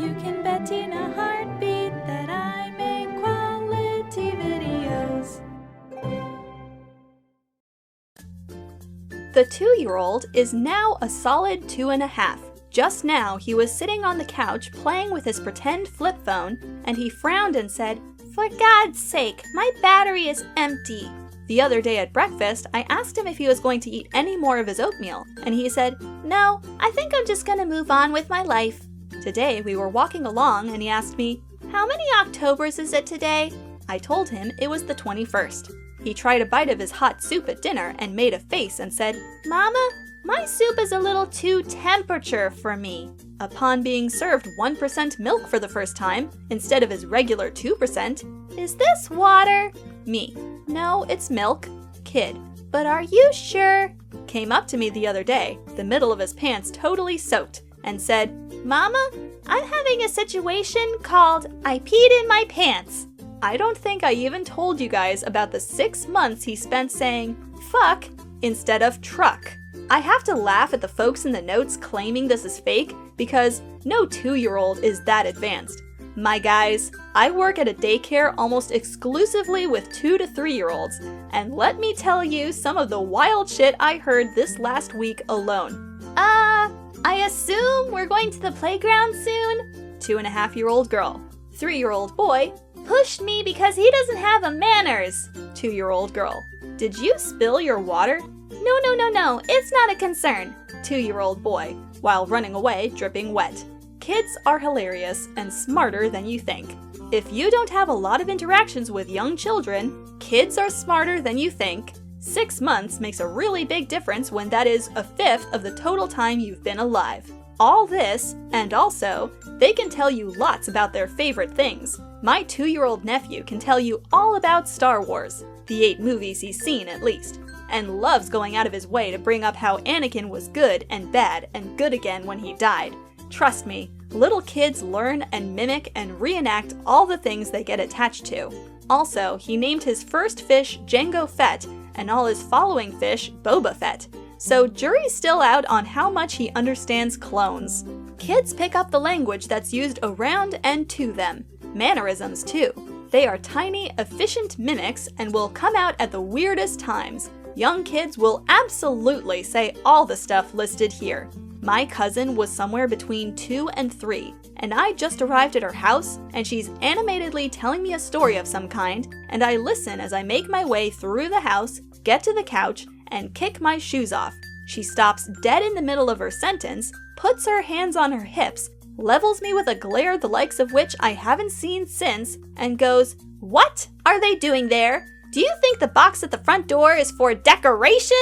You can bet in a heartbeat that I make quality videos. The 2-year-old is now a solid 2.5. Just now, he was sitting on the couch playing with his pretend flip phone, and he frowned and said, "For God's sake, my battery is empty." The other day at breakfast, I asked him if he was going to eat any more of his oatmeal, and he said, "No, I think I'm just gonna move on with my life." Today, we were walking along, and he asked me, "How many Octobers is it today?" I told him it was the 21st. He tried a bite of his hot soup at dinner and made a face and said, "Mama, my soup is a little too temperature for me." Upon being served 1% milk for the first time, instead of his regular 2%, "Is this water?" Me, "No, it's milk." Kid, "But are you sure?" Came up to me the other day, the middle of his pants totally soaked, and said, "Mama, I'm having a situation called I peed in my pants." I don't think I even told you guys about the 6 months he spent saying fuck instead of truck. I have to laugh at the folks in the notes claiming this is fake because no 2-year-old is that advanced. My guys, I work at a daycare almost exclusively with 2 to 3-year-olds, and let me tell you some of the wild shit I heard this last week alone. I assume we're going to the playground soon? 2.5-year-old girl. 3-year-old boy, pushed me because he doesn't have a manners. 2-year-old girl, did you spill your water? No, it's not a concern. 2-year-old boy, while running away dripping wet. Kids are hilarious and smarter than you think. If you don't have a lot of interactions with young children, kids are smarter than you think. 6 months makes a really big difference when that is 1/5 of the total time you've been alive. All this, and also, they can tell you lots about their favorite things. My 2-year-old nephew can tell you all about Star Wars, the 8 movies he's seen at least, and loves going out of his way to bring up how Anakin was good and bad and good again when he died. Trust me, little kids learn and mimic and reenact all the things they get attached to. Also, he named his first fish Jango Fett and all his following fish Boba Fett. So jury's still out on how much he understands clones. Kids pick up the language that's used around and to them. Mannerisms too. They are tiny, efficient mimics and will come out at the weirdest times. Young kids will absolutely say all the stuff listed here. My cousin was somewhere between 2 and 3, and I just arrived at her house, and she's animatedly telling me a story of some kind, and I listen as I make my way through the house, get to the couch, and kick my shoes off. She stops dead in the middle of her sentence, puts her hands on her hips, levels me with a glare the likes of which I haven't seen since, and goes, "What are they doing there? Do you think the box at the front door is for decoration?"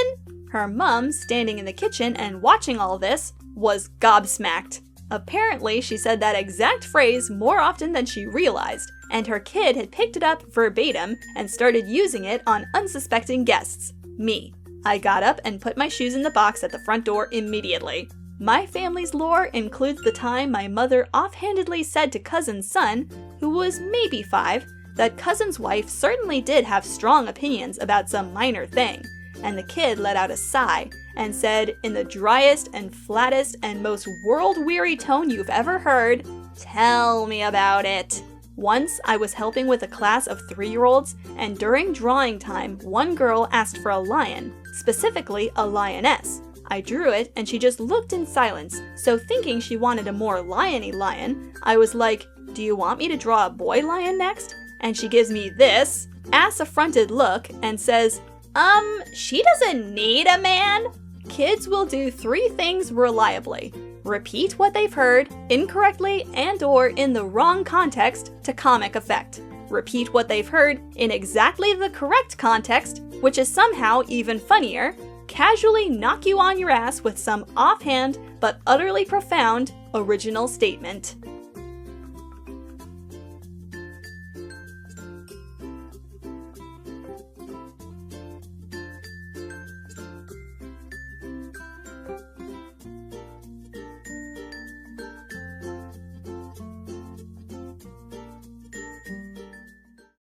Her mum, standing in the kitchen and watching all this, was gobsmacked. Apparently, she said that exact phrase more often than she realized, and her kid had picked it up verbatim and started using it on unsuspecting guests. Me. I got up and put my shoes in the box at the front door immediately. My family's lore includes the time my mother offhandedly said to cousin's son, who was maybe 5, that cousin's wife certainly did have strong opinions about some minor thing, and the kid let out a sigh and said, in the driest and flattest and most world-weary tone you've ever heard, "Tell me about it." Once I was helping with a class of 3-year-olds, and during drawing time, one girl asked for a lion, specifically a lioness. I drew it, and she just looked in silence, so thinking she wanted a more lion-y lion, I was like, "Do you want me to draw a boy lion next?" And she gives me this ass-affronted look and says, she doesn't need a man." Kids will do 3 things reliably. Repeat what they've heard, incorrectly and/or in the wrong context to comic effect. Repeat what they've heard in exactly the correct context, which is somehow even funnier. Casually knock you on your ass with some offhand but utterly profound original statement.